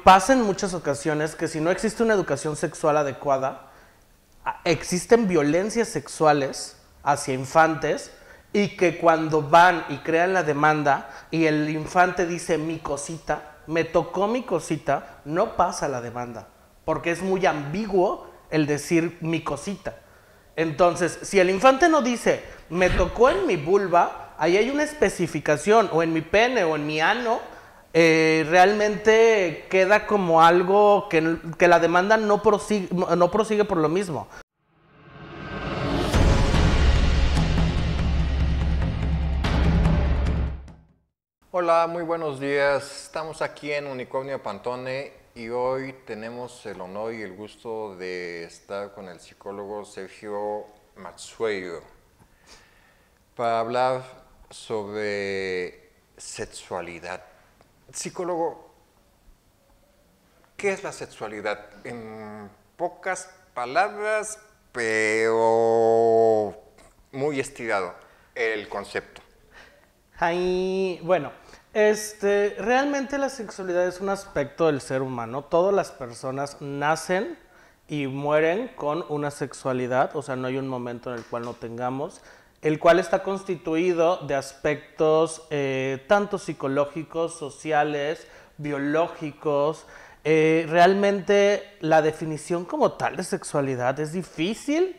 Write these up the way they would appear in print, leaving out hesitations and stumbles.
Pasa en muchas ocasiones que si no existe una educación sexual adecuada, existen violencias sexuales hacia infantes y que cuando van y crean la demanda y el infante dice mi cosita, me tocó mi cosita, no pasa la demanda, porque es muy ambiguo el decir mi cosita. Entonces, si el infante no dice me tocó en mi vulva, ahí hay una especificación, o en mi pene o en mi ano, realmente queda como algo que la demanda no prosigue por lo mismo. Hola, muy buenos días. Estamos aquí en Unicornio Pantone y hoy tenemos el honor y el gusto de estar con el psicólogo Sergio Matsueiro para hablar sobre sexualidad. Psicólogo, ¿qué es la sexualidad? En pocas palabras, pero muy estirado el concepto. Ahí, bueno, realmente la sexualidad es un aspecto del ser humano. Todas las personas nacen y mueren con una sexualidad, o sea, no hay un momento en el cual no tengamos, el cual está constituido de aspectos tanto psicológicos, sociales, biológicos. Realmente la definición como tal de sexualidad es difícil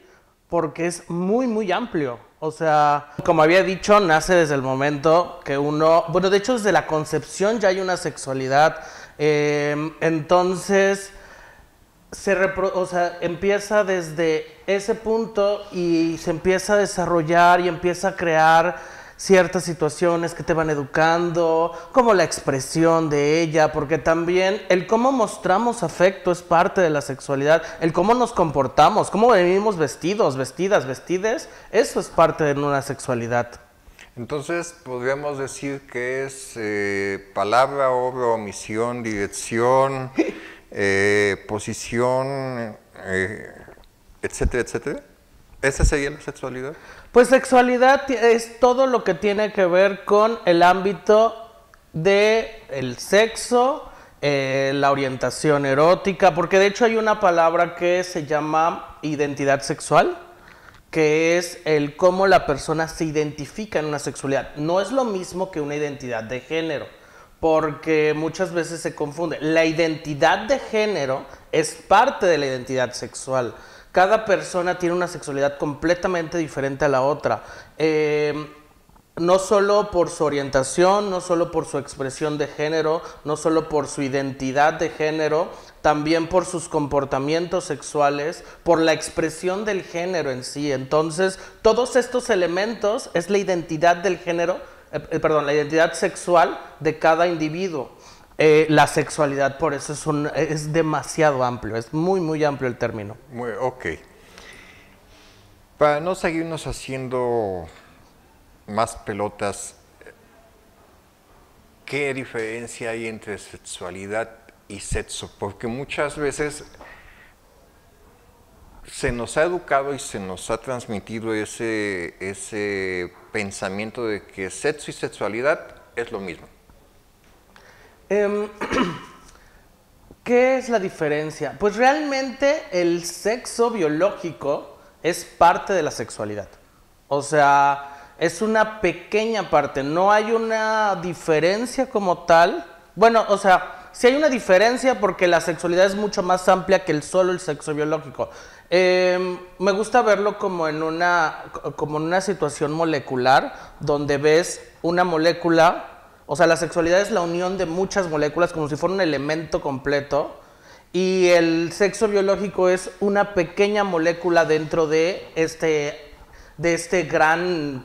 porque es muy, muy amplio. O sea, como había dicho, nace desde el momento que uno... Bueno, de hecho, desde la concepción ya hay una sexualidad. Entonces, o sea, empieza desde ese punto y se empieza a desarrollar y empieza a crear ciertas situaciones que te van educando, como la expresión de ella, porque también el cómo mostramos afecto es parte de la sexualidad, el cómo nos comportamos, cómo venimos vestidos, vestidas, vestides, eso es parte de una sexualidad. Entonces, podríamos decir que es palabra, obra, omisión, dirección, posición, etcétera, etcétera. ¿Esa sería la sexualidad? Pues sexualidad es todo lo que tiene que ver con el ámbito del sexo, la orientación erótica, porque de hecho hay una palabra que se llama identidad sexual, que es el cómo la persona se identifica en una sexualidad. No es lo mismo que una identidad de género, porque muchas veces se confunde. La identidad de género es parte de la identidad sexual. Cada persona tiene una sexualidad completamente diferente a la otra. No solo por su orientación, no solo por su expresión de género, no solo por su identidad de género, también por sus comportamientos sexuales, por la expresión del género en sí. Entonces, todos estos elementos es la identidad del género, la identidad sexual de cada individuo. La sexualidad, por eso es demasiado amplio, es muy, muy amplio el término. Ok. Para no seguirnos haciendo más pelotas, ¿qué diferencia hay entre sexualidad y sexo? Porque muchas veces se nos ha educado y se nos ha transmitido ese pensamiento de que sexo y sexualidad es lo mismo. ¿Qué es la diferencia? Pues realmente el sexo biológico es parte de la sexualidad. O sea, es una pequeña parte, no hay una diferencia como tal. Bueno, o sea, sí hay una diferencia porque la sexualidad es mucho más amplia que solo el sexo biológico. Me gusta verlo como en una situación molecular, donde ves una molécula. O sea, la sexualidad es la unión de muchas moléculas como si fuera un elemento completo, y el sexo biológico es una pequeña molécula dentro de este gran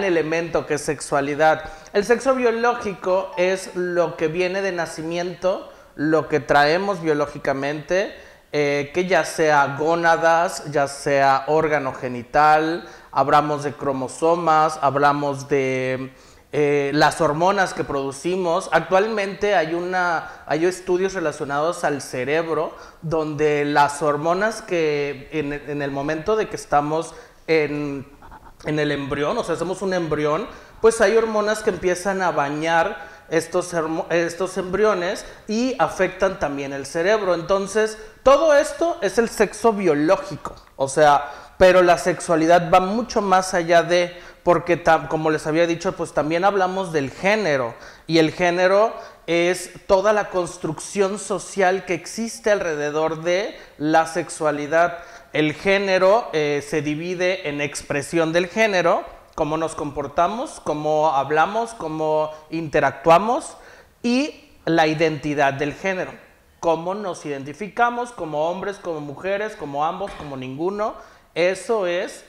elemento que es sexualidad. El sexo biológico es lo que viene de nacimiento, lo que traemos biológicamente, que ya sea gónadas, ya sea órgano genital, hablamos de cromosomas, hablamos de las hormonas que producimos. Actualmente hay estudios relacionados al cerebro, donde las hormonas que en el momento de que estamos en el embrión, o sea, hacemos un embrión, pues hay hormonas que empiezan a bañar estos embriones y afectan también el cerebro. Entonces, todo esto es el sexo biológico, o sea, pero la sexualidad va mucho más allá de, porque como les había dicho, pues también hablamos del género, y el género es toda la construcción social que existe alrededor de la sexualidad. El género se divide en expresión del género, cómo nos comportamos, cómo hablamos, cómo interactuamos, y la identidad del género, cómo nos identificamos como hombres, como mujeres, como ambos, como ninguno. Eso es,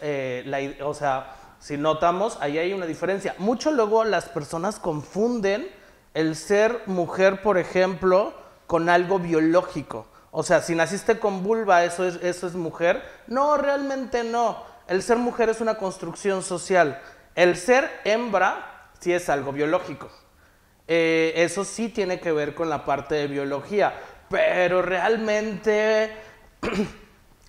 o sea, si notamos, ahí hay una diferencia. Mucho luego las personas confunden el ser mujer, por ejemplo, con algo biológico. O sea, si naciste con vulva, ¿eso es mujer? No, realmente no. El ser mujer es una construcción social. El ser hembra sí es algo biológico. Eso sí tiene que ver con la parte de biología. Pero realmente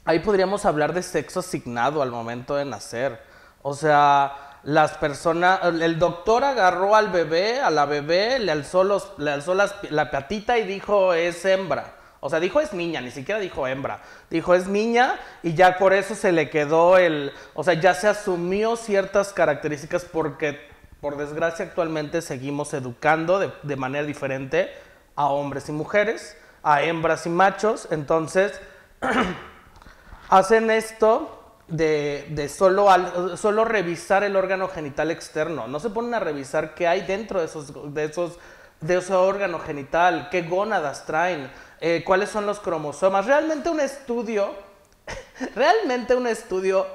ahí podríamos hablar de sexo asignado al momento de nacer. O sea, las personas, el doctor agarró al bebé, a la bebé, le alzó la patita y dijo es hembra. O sea, dijo es niña, ni siquiera dijo hembra. Dijo es niña y ya por eso se le quedó o sea, ya se asumió ciertas características porque, por desgracia, actualmente seguimos educando de manera diferente a hombres y mujeres, a hembras y machos. Entonces, hacen esto de solo revisar el órgano genital externo. No se ponen a revisar qué hay dentro de ese órgano genital, qué gónadas traen, cuáles son los cromosomas. Realmente un estudio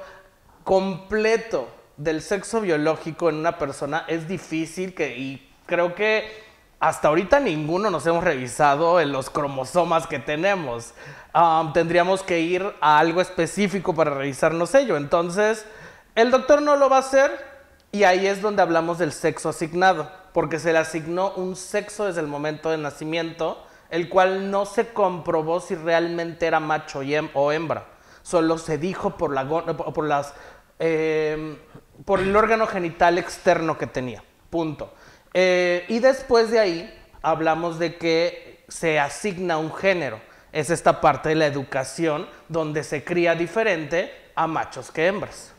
completo del sexo biológico en una persona es difícil, y creo que hasta ahorita ninguno nos hemos revisado en los cromosomas que tenemos. Tendríamos que ir a algo específico para revisarnos ello. Entonces, el doctor no lo va a hacer, y ahí es donde hablamos del sexo asignado, porque se le asignó un sexo desde el momento de nacimiento, el cual no se comprobó si realmente era macho o hembra. Solo se dijo por el órgano genital externo que tenía. Punto. Y después de ahí hablamos de que se asigna un género. Es esta parte de la educación donde se cría diferente a machos que hembras.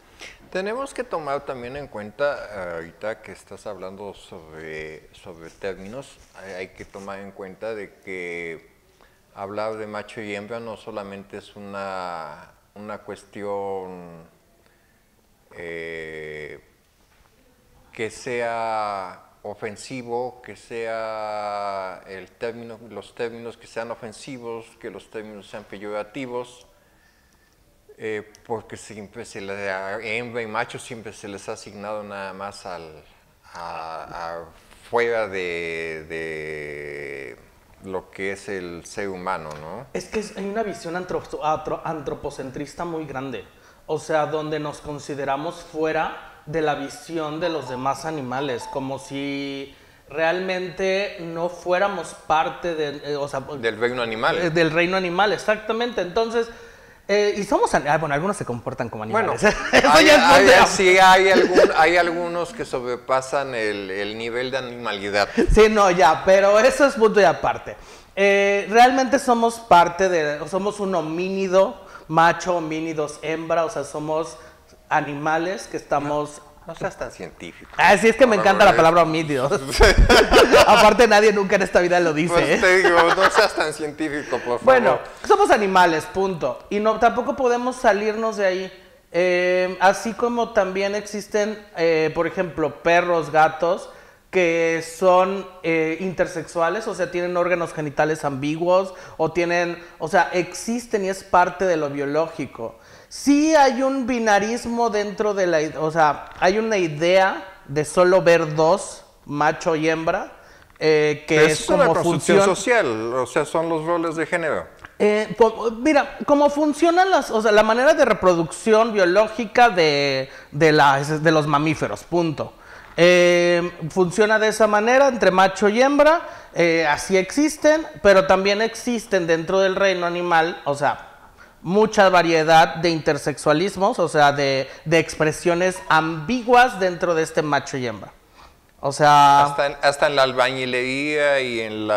Tenemos que tomar también en cuenta, ahorita que estás hablando sobre términos, hay que tomar en cuenta de que hablar de macho y hembra no solamente es una cuestión que sea ofensivo, que sea los términos que sean ofensivos, que los términos sean peyorativos, porque siempre a hembra y macho siempre se les ha asignado nada más fuera de lo que es el ser humano, ¿no? Es que hay una visión antropocentrista muy grande, o sea, donde nos consideramos fuera de la visión de los demás animales, como si realmente no fuéramos parte del reino animal. Del reino animal, exactamente. Entonces, y somos, bueno, algunos se comportan como animales. Bueno, sí hay algunos que sobrepasan el nivel de animalidad. Sí, no, ya, pero eso es punto y aparte. Realmente somos somos un homínido macho, homínidos hembra, o sea, somos animales que estamos... No seas tan científico. Sí, es que me encanta la palabra homínido. Aparte, nadie nunca en esta vida lo dice. Pues te digo, no seas tan científico, por favor. Bueno, somos animales, punto. Y tampoco podemos salirnos de ahí. Así como también existen, por ejemplo, perros, gatos, que son intersexuales, o sea, tienen órganos genitales ambiguos, o sea, existen y es parte de lo biológico. Sí hay un binarismo dentro de o sea, hay una idea de solo ver dos, macho y hembra, que es como una construcción social, o sea, son los roles de género. Mira, cómo funcionan o sea, la manera de reproducción biológica de los mamíferos, punto. Funciona de esa manera entre macho y hembra, así existen, pero también existen dentro del reino animal, o sea, mucha variedad de intersexualismos, o sea, de expresiones ambiguas dentro de este macho y hembra. O sea... Hasta en la albañilería y en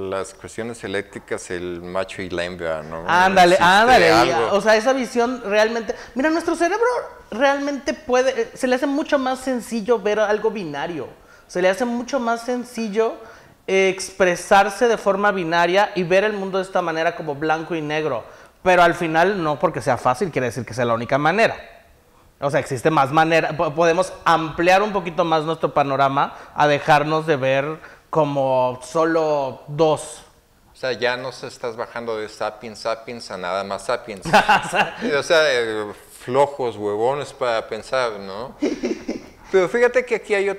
las cuestiones eléctricas, el macho y la hembra, ¿no? Ándale, ándale. Algo. O sea, esa visión realmente... Mira, nuestro cerebro realmente puede... Se le hace mucho más sencillo ver algo binario. Se le hace mucho más sencillo expresarse de forma binaria y ver el mundo de esta manera como blanco y negro. Pero al final, no porque sea fácil, quiere decir que sea la única manera. O sea, existe más manera, podemos ampliar un poquito más nuestro panorama a dejarnos de ver como solo dos. O sea, ya no se estás bajando de sapiens a nada más sapiens. O sea, flojos, huevones para pensar, ¿no? Pero fíjate que aquí hay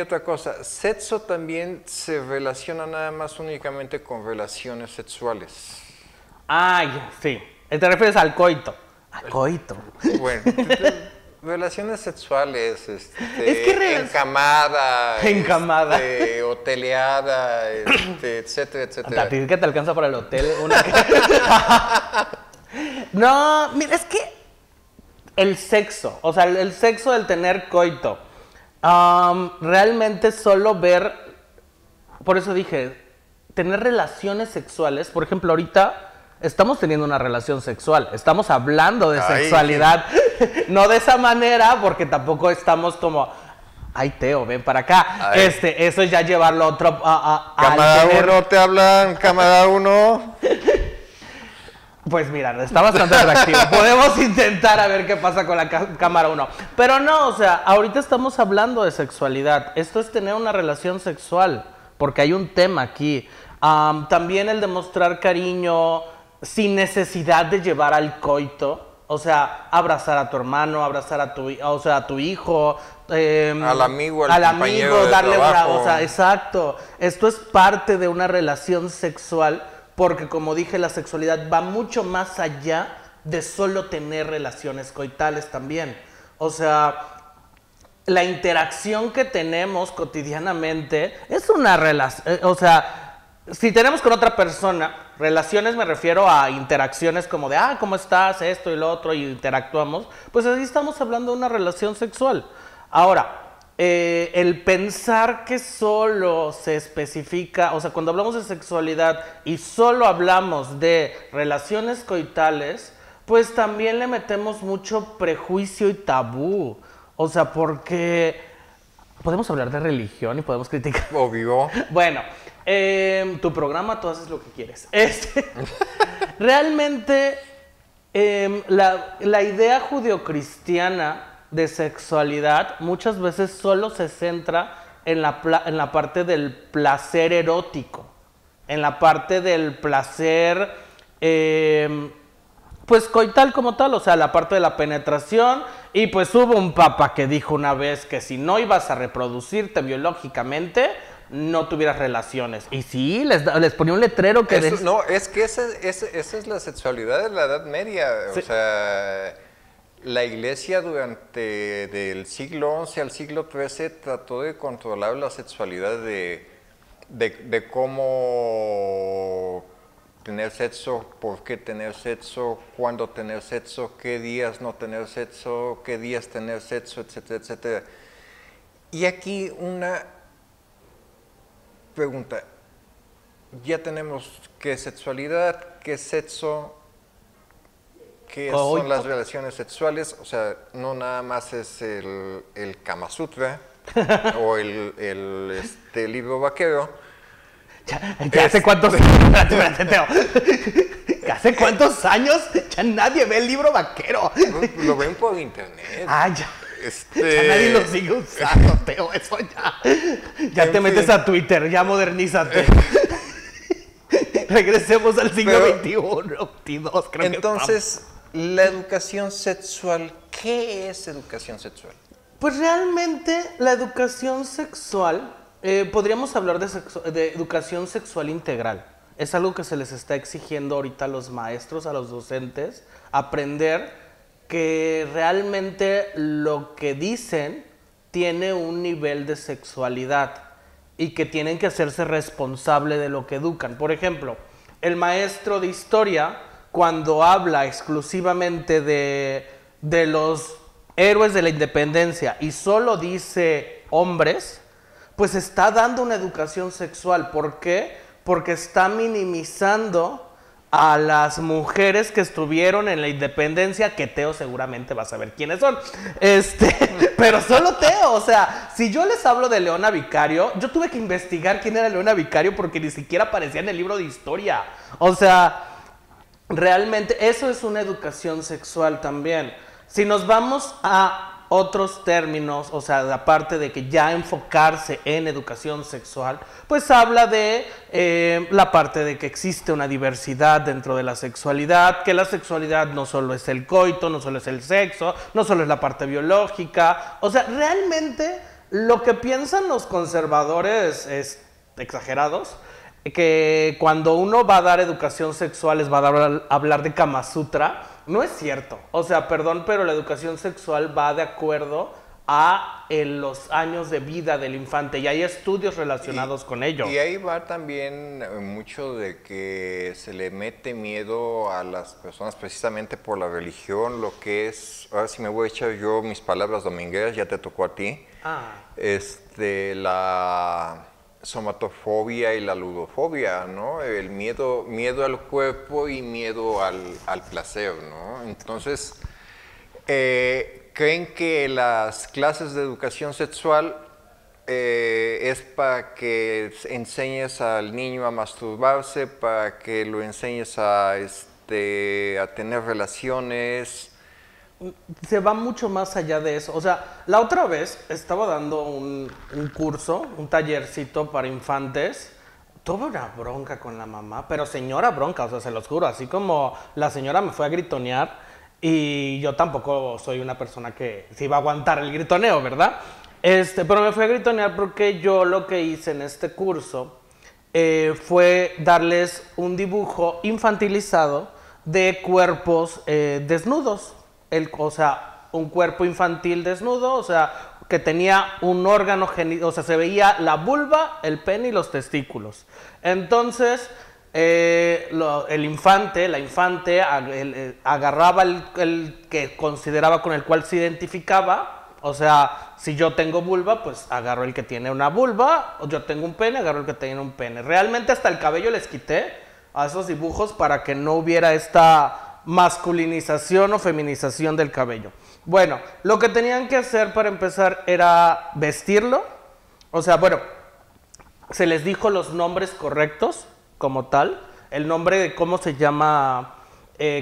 otra cosa. Sexo también se relaciona nada más únicamente con relaciones sexuales. Ay, sí. Te refieres al coito. Al coito. Bueno, relaciones sexuales, Es que encamada, Encamada. hoteleada, etcétera, etcétera. ¿A ti que te alcanza para el hotel? No, mira, es que el sexo, o sea, el sexo del tener coito, realmente solo ver, por eso dije, tener relaciones sexuales, por ejemplo, ahorita estamos teniendo una relación sexual, estamos hablando de sexualidad, no de esa manera, porque tampoco estamos como, ay Teo, ven para acá, eso es ya llevarlo a otro, Cámara 1, te hablan, cámara 1. Pues mira, está bastante atractivo. Podemos intentar a ver qué pasa con la cámara 1. Pero no, o sea, ahorita estamos hablando de sexualidad. Esto es tener una relación sexual, porque hay un tema aquí. También el demostrar cariño sin necesidad de llevar al coito. O sea, abrazar a tu hermano, abrazar a tu hijo. Al amigo, al compañero de darle trabajo. o sea, exacto. Esto es parte de una relación sexual. Porque como dije, la sexualidad va mucho más allá de solo tener relaciones coitales también. O sea, la interacción que tenemos cotidianamente es una relación, o sea, si tenemos con otra persona, relaciones me refiero a interacciones como de, ¿cómo estás? Esto y lo otro, y interactuamos, pues así estamos hablando de una relación sexual. Ahora, el pensar que solo se especifica, o sea, cuando hablamos de sexualidad y solo hablamos de relaciones coitales, pues también le metemos mucho prejuicio y tabú. O sea, porque podemos hablar de religión y podemos criticar. Obvio. Bueno, tu programa tú haces lo que quieres. Realmente, la idea judeocristiana de sexualidad muchas veces solo se centra en la parte del placer erótico, en la parte del placer pues coital como tal, o sea, la parte de la penetración. Y pues hubo un papa que dijo una vez que si no ibas a reproducirte biológicamente, no tuvieras relaciones. Y sí, les ponía un letrero que... No, es que esa es la sexualidad de la Edad Media. Sí. O sea, la Iglesia durante del siglo XI al siglo XIII trató de controlar la sexualidad de cómo tener sexo, por qué tener sexo, cuándo tener sexo, qué días no tener sexo, qué días tener sexo, etcétera, etcétera. Y aquí una pregunta. Ya tenemos qué es sexualidad, qué es sexo, qué son las relaciones sexuales. O sea, no nada más es el Kama Sutra o el libro vaquero. Ya hace cuántos espérate, Teo. ¿Hace cuántos años ya nadie ve el libro vaquero? Lo ven por internet. Ya. Ya nadie lo sigue usando, Teo, eso ya. Ya te metes a Twitter, ya modernízate. Regresemos al siglo XXI, XXII, creo. Entonces, la educación sexual, ¿qué es educación sexual? Pues realmente la educación sexual, podríamos hablar de educación sexual integral. Es algo que se les está exigiendo ahorita a los maestros, a los docentes, aprender que realmente lo que dicen tiene un nivel de sexualidad y que tienen que hacerse responsable de lo que educan. Por ejemplo, el maestro de historia, cuando habla exclusivamente de los héroes de la independencia y solo dice hombres, pues está dando una educación sexual. ¿Por qué? Porque está minimizando a las mujeres que estuvieron en la independencia, que Teo seguramente va a saber quiénes son. Pero solo Teo, o sea, si yo les hablo de Leona Vicario, yo tuve que investigar quién era Leona Vicario porque ni siquiera aparecía en el libro de historia. O sea, realmente eso es una educación sexual también. Si nos vamos a otros términos, o sea, aparte de que ya enfocarse en educación sexual, pues habla de la parte de que existe una diversidad dentro de la sexualidad, que la sexualidad no solo es el coito, no solo es el sexo, no solo es la parte biológica. O sea, realmente lo que piensan los conservadores exagerados, que cuando uno va a dar educación sexual les va a hablar de Kama Sutra. No es cierto. O sea, perdón, pero la educación sexual va de acuerdo a los años de vida del infante y hay estudios relacionados con ello. Y ahí va también mucho de que se le mete miedo a las personas precisamente por la religión, lo que es, ahora sí me voy a echar yo mis palabras domingueras, ya te tocó a ti, la somatofobia y la ludofobia, ¿no? El miedo al cuerpo y miedo al placer, ¿no? Entonces, creen que las clases de educación sexual es para que enseñes al niño a masturbarse, para que lo enseñes a tener relaciones. Se va mucho más allá de eso. O sea, la otra vez estaba dando un curso, un tallercito para infantes. Tuve una bronca con la mamá, pero señora bronca, o sea, se los juro. Así como la señora me fue a gritonear y yo tampoco soy una persona que se iba a aguantar el gritoneo, ¿verdad? Pero me fue a gritonear porque yo lo que hice en este curso fue darles un dibujo infantilizado de cuerpos desnudos. O sea, un cuerpo infantil desnudo, o sea, que tenía un órgano genital, o sea, se veía la vulva, el pene y los testículos. Entonces, la infante agarraba el que consideraba con el cual se identificaba. O sea, si yo tengo vulva, pues agarro el que tiene una vulva, o yo tengo un pene, agarro el que tiene un pene. Realmente hasta el cabello les quité a esos dibujos para que no hubiera esta masculinización o feminización del cabello. Bueno, lo que tenían que hacer para empezar era vestirlo. O sea, bueno, se les dijo los nombres correctos como tal, el nombre de cómo se llama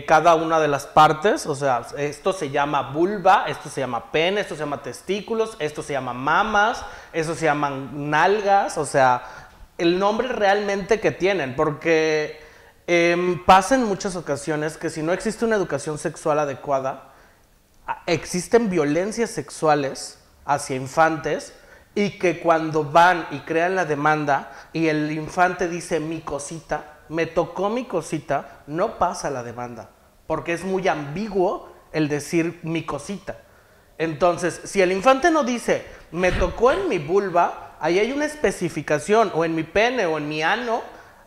cada una de las partes. O sea, esto se llama vulva, esto se llama pene, esto se llama testículos, esto se llama mamas, esto se llaman nalgas. O sea, el nombre realmente que tienen, porque pasa en muchas ocasiones que si no existe una educación sexual adecuada, existen violencias sexuales hacia infantes, y que cuando van y crean la demanda y el infante dice mi cosita, me tocó mi cosita, no pasa la demanda, porque es muy ambiguo el decir mi cosita. Entonces, si el infante no dice me tocó en mi vulva, ahí hay una especificación, o en mi pene o en mi ano,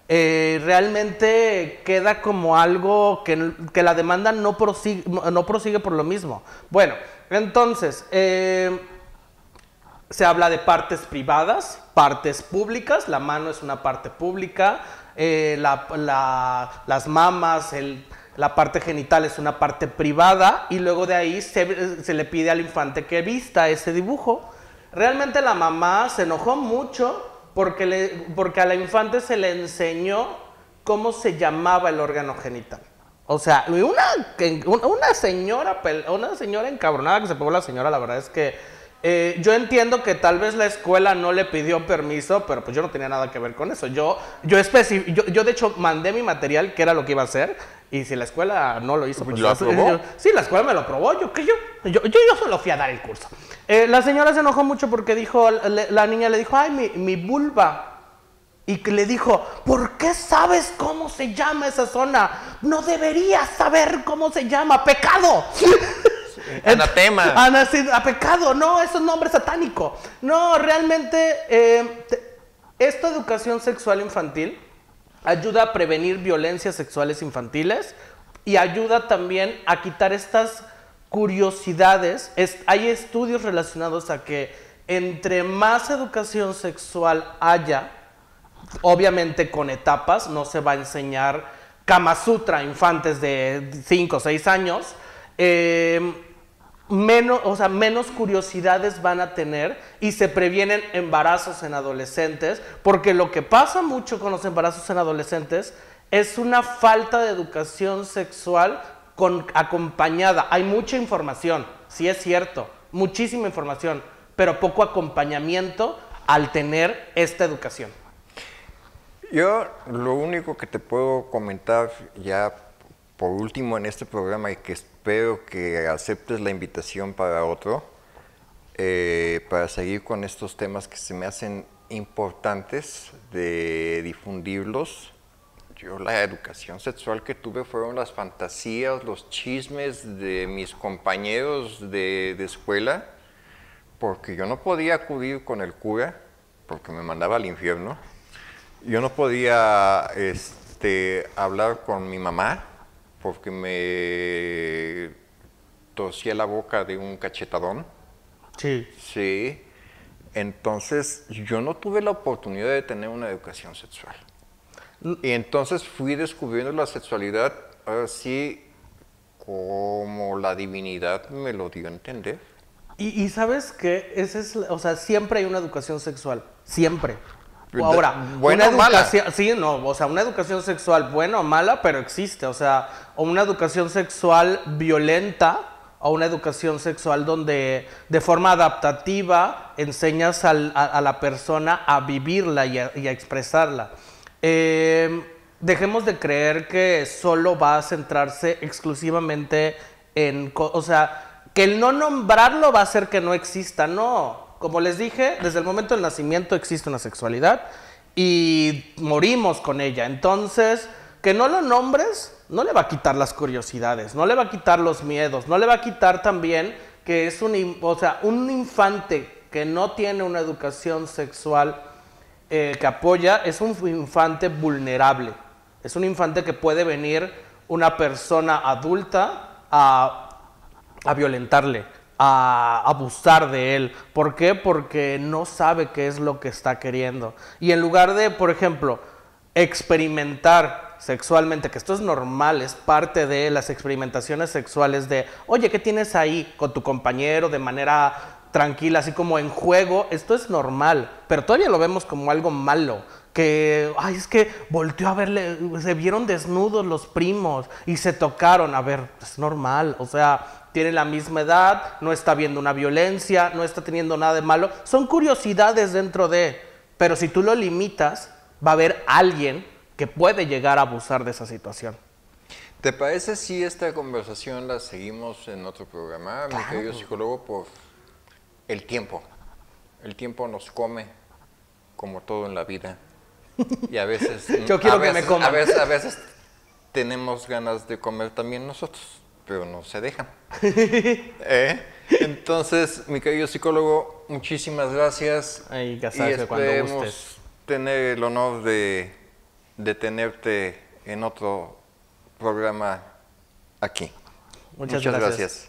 realmente queda como algo que la demanda no prosigue por lo mismo. Bueno, entonces, se habla de partes privadas, partes públicas. La mano es una parte pública, las mamas, la parte genital es una parte privada, y luego de ahí se le pide al infante que vista ese dibujo. Realmente la mamá se enojó mucho porque a la infante se le enseñó cómo se llamaba el órgano genital. O sea, una señora encabronada que se pegó la señora. La verdad es que yo entiendo que tal vez la escuela no le pidió permiso, pero pues yo no tenía nada que ver con eso. Yo de hecho mandé mi material, que era lo que iba a hacer, y si la escuela no lo hizo, pues ¿lo aprobó? Sí, la escuela me lo aprobó. Yo solo fui a dar el curso. La señora se enojó mucho porque dijo, la niña le dijo, ay, mi vulva. Y que le dijo, ¿por qué sabes cómo se llama esa zona? No deberías saber cómo se llama, pecado. Anatema. A pecado, no, es un nombre satánico. No, realmente esta educación sexual infantil ayuda a prevenir violencias sexuales infantiles y ayuda también a quitar estas curiosidades. Hay estudios relacionados a que Entre más educación sexual haya, obviamente con etapas, no se va a enseñar Kama Sutra a infantes de 5 o 6 años, menos curiosidades van a tener y se previenen embarazos en adolescentes, porque lo que pasa mucho con los embarazos en adolescentes es una falta de educación sexual acompañada. Hay mucha información, sí es cierto, muchísima información, pero poco acompañamiento al tener esta educación. Yo lo único que te puedo comentar ya por último en este programa y que espero que aceptes la invitación para otro, para seguir con estos temas que se me hacen importantes de difundirlos. Yo la educación sexual que tuve fueron las fantasías, los chismes de mis compañeros de escuela, porque yo no podía acudir con el cura, porque me mandaba al infierno. Yo no podía hablar con mi mamá, porque me torcía la boca de un cachetadón. Sí. Sí. Entonces, yo no tuve la oportunidad de tener una educación sexual. Y entonces fui descubriendo la sexualidad, ahora sí, como la divinidad me lo dio a entender. Y ¿sabes qué? O sea, siempre hay una educación sexual, siempre. Ahora, ¿buena o mala? Sí, no, o sea, una educación sexual buena o mala, pero existe, o sea, o una educación sexual violenta, o una educación sexual donde de forma adaptativa enseñas a la persona a vivirla y a expresarla. Dejemos de creer que solo va a centrarse exclusivamente en, o sea, que el no nombrarlo va a hacer que no exista, no. Como les dije, desde el momento del nacimiento existe una sexualidad y morimos con ella. Entonces, que no lo nombres no le va a quitar las curiosidades, no le va a quitar los miedos, no le va a quitar también que es un infante que no tiene una educación sexual que apoya, es un infante vulnerable. Es un infante que puede venir una persona adulta a violentarle, a abusar de él. ¿Por qué? Porque no sabe qué es lo que está queriendo. Y en lugar de, por ejemplo, experimentar sexualmente, que esto es normal, es parte de las experimentaciones sexuales de, oye, ¿qué tienes ahí con tu compañero de manera tranquila, así como en juego? Esto es normal, pero todavía lo vemos como algo malo. Que, ay, es que volteó a verle, se vieron desnudos los primos y se tocaron. A ver, es normal, o sea, tiene la misma edad, no está viendo una violencia, no está teniendo nada de malo. Son curiosidades dentro de, pero si tú lo limitas, va a haber alguien que puede llegar a abusar de esa situación. ¿Te parece si esta conversación la seguimos en otro programa, Claro. mi querido psicólogo, por el tiempo? El tiempo nos come, como todo en la vida. Y a veces... Yo quiero que me coman. A veces tenemos ganas de comer también nosotros, pero no se dejan. Entonces, mi querido psicólogo, muchísimas gracias. Ay, ya y sabes que cuando esperemos gustes. tener el honor de tenerte en otro programa aquí. Muchas gracias.